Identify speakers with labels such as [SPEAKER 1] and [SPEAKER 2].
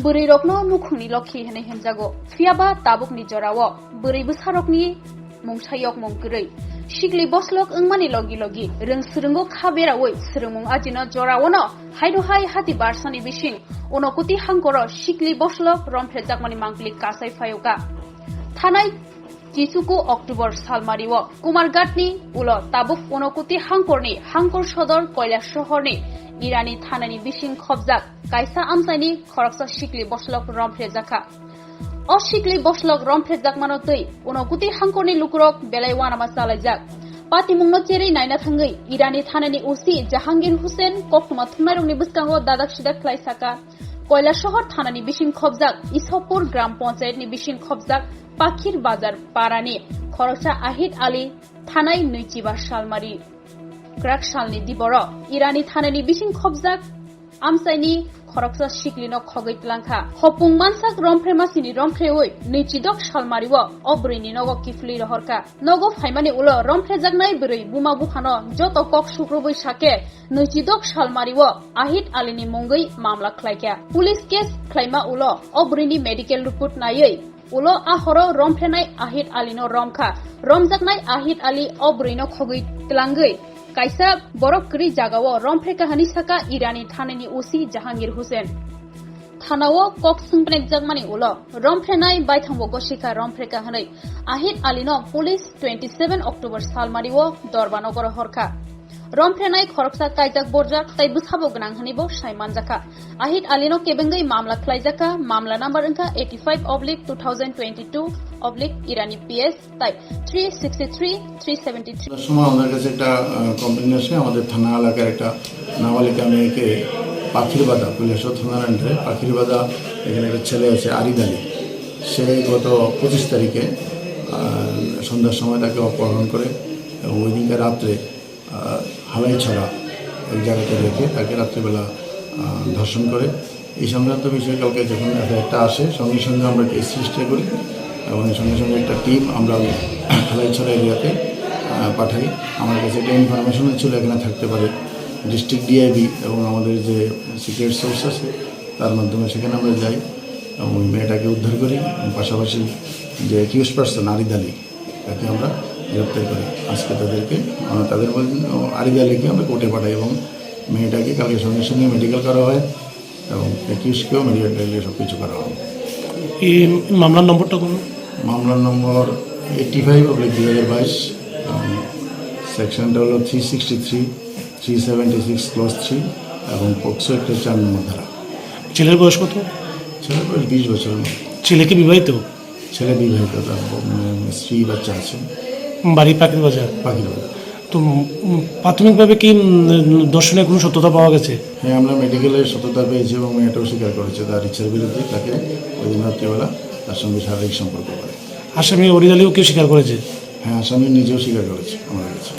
[SPEAKER 1] Buri rokno nukhungni lokhi hene hemjago fiaba tabukni jorawo buri busarokni mungsayok mungkirei shikli boslok engmani logi logi reng srungo khaberaoi srungmung ajino jorawono haido hai hati barsani bising onokuti hangkoro shikli boslok rompherjakmani mangkli kasai fayoka thanai Jisuku October salmariwo Kumargatni ulo tabuk onokuti hangkorni hangkor sodor Koilash shohorni Irani thanani bising khobjak kaisa amsaini khoroksa shikli boslok Rompherjakha o shikli boslok Rompherjak manotei onokuti hangkorni lukurok belai wanama chalaijak Patimungno cherei naina thangai Irani thanani osi Jahangir Hussein koktuma thunarungni buskango dadak sidak khlaisaka Koilash shohor thanani bising khobjak Ishopur gram panchayatni bising khobjak Pakhir Bazar Parani Khoroksa Ahid Ali Thanai Nuichibar Salmari Krak Salni Diboro Irani Thanani Bising Khobjak Amsaini Khoroksa Shiklino Khogait Langkha Hopung Mansak Rompheremasini Romphrewoi Nuichidok Salmariwo Obrini Nogo Kifli Rohorka Nogo Phaimani Ulo Rompherejaknai Buri Buma Bukhano Joto Kok Shukroboi Sake Nuichidok Salmariwo Ahid Alini Munggai Mamla Khlaika Police Case Khlaima Ulo Obrini Medical Report Nayei Ulo ahoro romphenai Ahid Alino romkha romjaknai Ahid Ali obrino khogoi tlangai kaisa borok kri jagao romphe kahani saka Irani thanani osi Jahangir Hussein thanao kok sungpnek jagmani ulo romphenai baithangbo goshika romphe kahanai Ahid Alino police 27 October salmariwo Dorbanogo horkha Romphenai khoroksa kaijak borjak tai busabo gnang hanibo saimanjakha Ahid Alino kebengai mamla khlaijaka mamla number angka 85/2022 Irani PS type 363 373
[SPEAKER 2] সময় আমাদের কাছে একটা complain আসে আমাদের থানা এলাকার একটা নাবালিকা মেয়েকে পাখিরবাদা পুলিশ থানার আন্ডারে পাখিরবাদা এখানে একটা ছেলে আছে আরিদ আলী সে গত 25 তারিখে সন্ধ্যার সময় তাকে অপহরণ করে এবং ওই দিনকার রাত্রে হালাই ছড়া এক জায়গাতে রেখে তাকে রাত্রিবেলা ধর্ষণ করে এই সংক্রান্ত বিষয়ে কালকে যখন একটা আসে সঙ্গে সঙ্গে আমরা কেস রেজিস্টার করি এবং সঙ্গে সঙ্গে একটা টিম আমরা হালাই ছড়া এরিয়াতে পাঠাই আমার কাছে একটা ইনফরমেশন ছিল এখানে থাকতে পারে ডিস্ট্রিক্ট ডিআইবি এবং আমাদের যে সিক্রেট সোর্স আছে তার মাধ্যমে সেখানে আমরা যাই এবং ওই মেয়েটাকে উদ্ধার করি পাশাপাশি যে অ্যাকিউজ পারসন আরিদ আলী তাকে আমরা গ্রেপ্তার করি আজকে তাদের আরিদ আলীকে আমরা কোর্টে পাঠাই এবং মেয়েটাকে কালকে সঙ্গে সঙ্গে মেডিকেল করা হয় এবং অ্যাকিউজকেও মেডিকেল সব কিছু করা হয়।
[SPEAKER 3] এই মামলার নম্বরটা কোন?
[SPEAKER 2] মামলার নম্বর 85/2022 সেকশনটা হলো 363 376 ক্লজ 3 এবং পক্সো একটা 4 নম্বর ধারা।
[SPEAKER 3] ছেলের বয়স কত?
[SPEAKER 2] ছেলের বয়স 20 বছর।
[SPEAKER 3] ছেলে কি বিবাহিত?
[SPEAKER 2] ছেলে বিবাহিত, তার স্ত্রী বাচ্চা আছে।
[SPEAKER 3] বাড়ি পাখির বাজার। তো প্রাথমিকভাবে কি দর্শনের কোনো সত্যতা পাওয়া গেছে?
[SPEAKER 2] হ্যাঁ, আমরা মেডিকেলের সত্যতা পেয়েছি এবং মেয়েটাও স্বীকার করেছে তার ইচ্ছার বিরুদ্ধে তাকে ওই দিন রাত্রিবেলা তার সঙ্গে শারীরিক সম্পর্ক করে।
[SPEAKER 3] আসামি অরিদ আলীও কেউ স্বীকার করেছে?
[SPEAKER 2] হ্যাঁ, আসামি নিজেও স্বীকার করেছে আমার কাছে।